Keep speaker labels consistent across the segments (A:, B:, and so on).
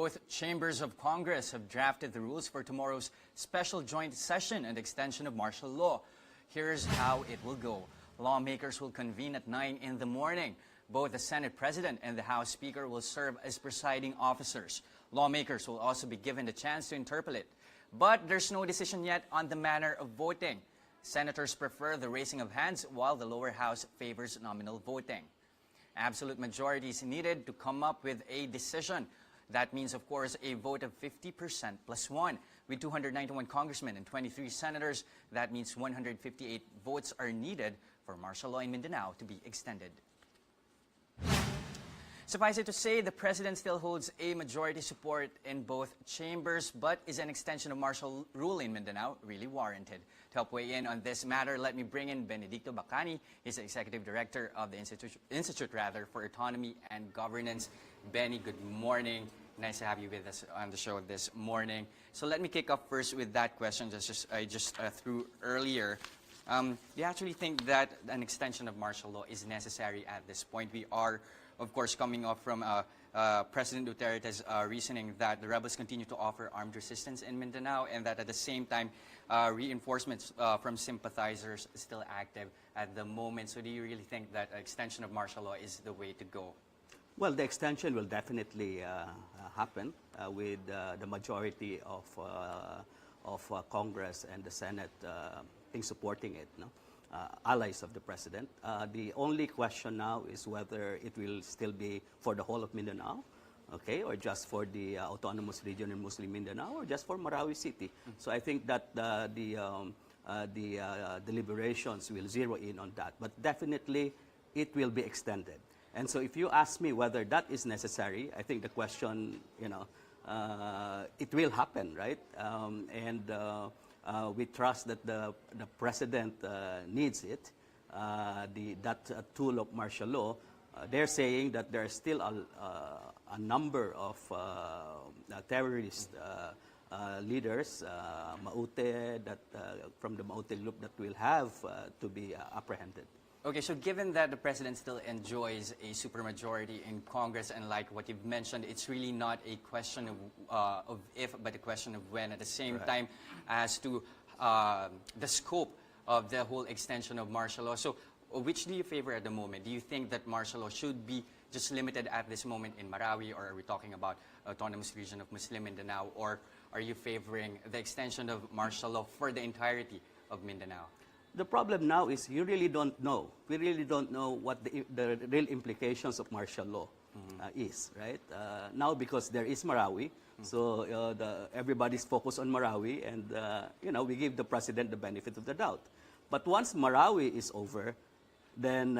A: Both chambers of Congress have drafted the rules for tomorrow's special joint session and extension of martial law. Here's how it will go. Lawmakers will convene at 9 in the morning. Both the Senate President and the House Speaker will serve as presiding officers. Lawmakers will also be given the chance to interpolate. But there's no decision yet on the manner of voting. Senators prefer the raising of hands while the lower house favors nominal voting. Absolute majority is needed to come up with a decision. That means, of course, a vote of 50% plus 1. With 291 congressmen and 23 senators, that means 158 votes are needed for martial law in Mindanao to be extended. Suffice it to say, the President still holds a majority support in both chambers, but is an extension of martial rule in Mindanao really warranted? To help weigh in on this matter, let me bring in Benedicto Bacani. He's the Executive Director of the Institute for Autonomy and Governance. Benny, good morning. Nice to have you with us on the show this morning. So let me kick off first with that question I just threw earlier. Do you actually think that an extension of martial law is necessary at this point? We are, of course, coming off from President Duterte's reasoning that the rebels continue to offer armed resistance in Mindanao and that at the same time, reinforcements from sympathizers is still active at the moment. So do you really think that extension of martial law is the way to go?
B: Well, the extension will definitely happen with the majority of Congress and the Senate supporting it, no? Allies of the President. The only question now is whether it will still be for the whole of Mindanao, okay, or just for the autonomous region in Muslim Mindanao, or just for Marawi City. So I think that the deliberations will zero in on that, but definitely it will be extended. And so if you ask me whether that is necessary, I think the question, it will happen, right? We trust that the President needs it, that tool of martial law. They're saying that there are still a number of terrorist leaders, Maute, from the Maute group that will have to be apprehended.
A: Okay, so given that the President still enjoys a supermajority in Congress, and like what you've mentioned, it's really not a question of if, but a question of when. At the same time, as to the scope of the whole extension of martial law. So which do you favor at the moment? Do you think that martial law should be just limited at this moment in Marawi, or are we talking about autonomous region of Muslim Mindanao, or are you favoring the extension of martial law for the entirety of Mindanao?
B: The problem now is you really don't know. We really don't know what the real implications of martial law is, right? Now, because there is Marawi, so everybody's focused on Marawi, and we give the President the benefit of the doubt. But once Marawi is over, then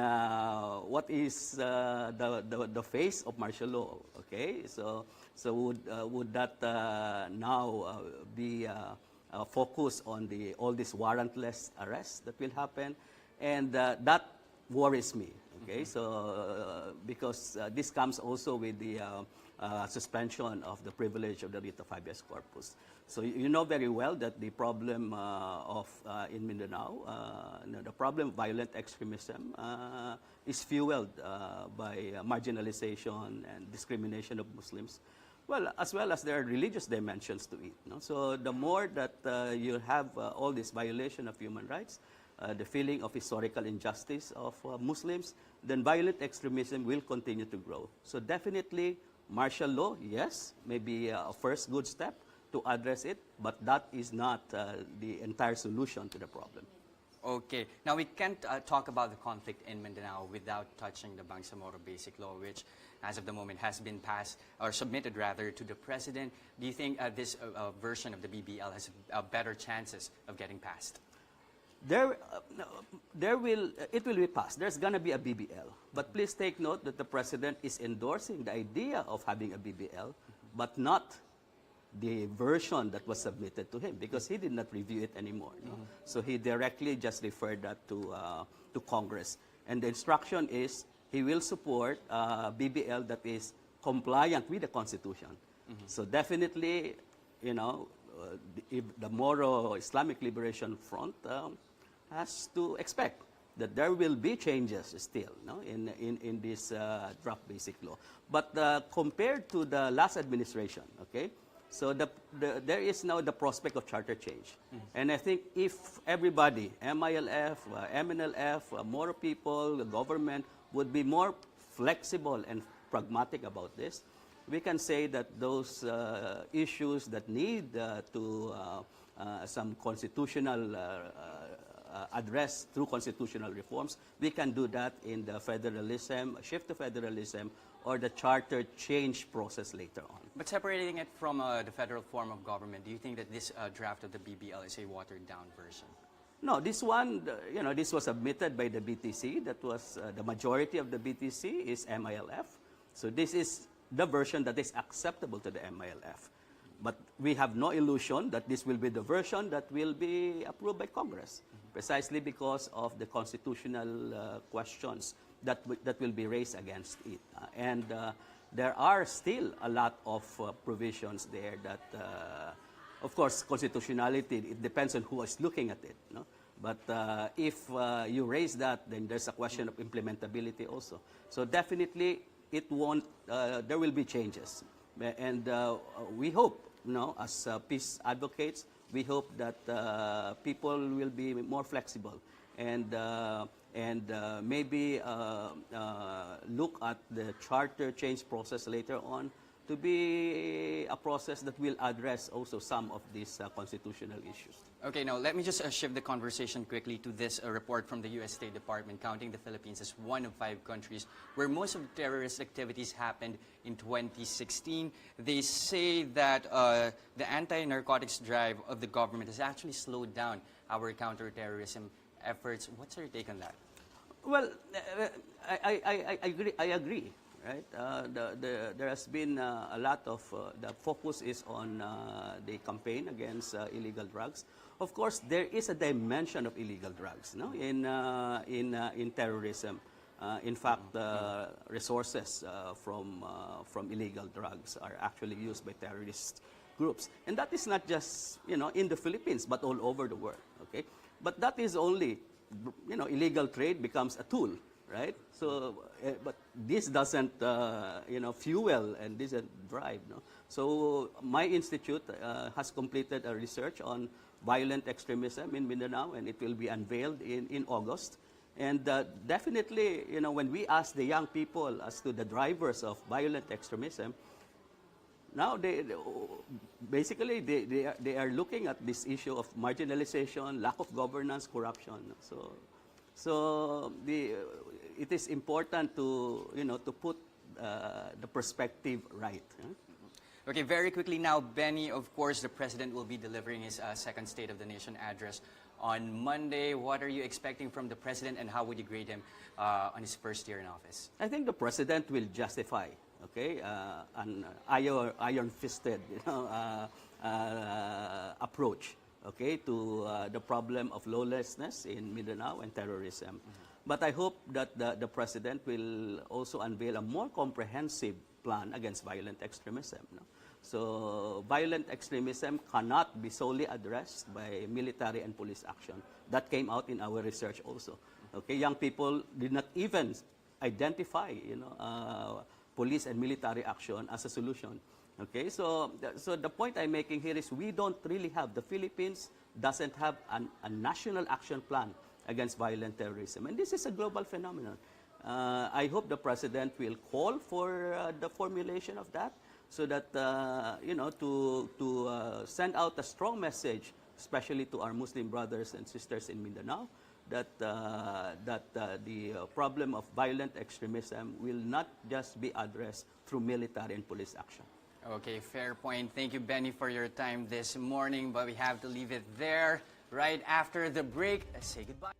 B: what is the face of martial law? Okay, so would that now be focus on all these warrantless arrests that will happen, and that worries me. Okay, so because this comes also with the suspension of the privilege of the writ of habeas corpus. So you know very well that the problem in Mindanao, the problem of violent extremism is fueled by marginalization and discrimination of Muslims. Well, as well as there are religious dimensions to it. No? So the more that you have all this violation of human rights, the feeling of historical injustice of Muslims, then violent extremism will continue to grow. So definitely martial law, yes, may be a first good step to address it, but that is not the entire solution to the problem.
A: Okay. Now, we can't talk about the conflict in Mindanao without touching the Bangsamoro Basic Law, which, as of the moment, has been passed, or submitted rather, to the President. Do you think this version of the BBL has better chances of getting passed?
B: It will be passed. There's going to be a BBL. But please take note that the President is endorsing the idea of having a BBL, but not the version that was submitted to him, because he did not review it anymore. No? So he directly just referred that to Congress. And the instruction is he will support BBL that is compliant with the Constitution. So definitely, the Moro Islamic Liberation Front has to expect that there will be changes still, no, in this draft basic law. But compared to the last administration, okay, so there is now the prospect of charter change. And I think if everybody, MILF, MNLF, more people, the government, would be more flexible and pragmatic about this, we can say that those issues that need some constitutional address through constitutional reforms, we can do that in the federalism, shift to federalism, or the charter change process later on.
A: But separating it from the federal form of government, do you think that this draft of the BBL is a watered-down version?
B: No, this one, this was submitted by the BTC. That was the majority of the BTC is MILF. So this is the version that is acceptable to the MILF. But we have no illusion that this will be the version that will be approved by Congress, precisely because of the constitutional questions that will be raised against it. And there are still a lot of provisions there that, of course, constitutionality, it depends on who is looking at it. No? But if you raise that, then there's a question of implementability also. So definitely, it won't, there will be changes. And we hope, as peace advocates, we hope that people will be more flexible and maybe look at the charter change process later on to be a process that will address also some of these constitutional issues.
A: Okay, now let me just shift the conversation quickly to this report from the U.S. State Department counting the Philippines as one of 5 countries where most of the terrorist activities happened in 2016. They say that the anti-narcotics drive of the government has actually slowed down our counterterrorism efforts. What's your take on that?
B: Well, I agree. Right? There has been a lot of, the focus is on the campaign against illegal drugs. Of course, there is a dimension of illegal drugs in terrorism. In fact, resources from illegal drugs are actually used by terrorist groups. And that is not just in the Philippines, but all over the world. Okay? But that is only, illegal trade becomes a tool. Right? So, but this doesn't, fuel and doesn't drive. No? So, my institute has completed a research on violent extremism in Mindanao, and it will be unveiled in August. And definitely, when we ask the young people as to the drivers of violent extremism, now they are looking at this issue of marginalization, lack of governance, corruption. So it is important to to put the perspective right.
A: Okay, very quickly now, Benny, of course, the President will be delivering his second State of the Nation address on Monday. What are you expecting from the President, and how would you grade him on his first year in office?
B: I think the President will justify, an iron-fisted approach, to the problem of lawlessness in Mindanao and terrorism. But I hope that the President will also unveil a more comprehensive plan against violent extremism. So violent extremism cannot be solely addressed by military and police action. That came out in our research also. Okay, young people did not even identify, police and military action as a solution. Okay, so the point I'm making here is we don't really have, the Philippines doesn't have a national action plan against violent terrorism. And this is a global phenomenon. I hope the President will call for the formulation of that so that, to send out a strong message, especially to our Muslim brothers and sisters in Mindanao, that the problem of violent extremism will not just be addressed through military and police action.
A: Okay, fair point. Thank you, Benny, for your time this morning, but we have to leave it there. Right after the break, say goodbye.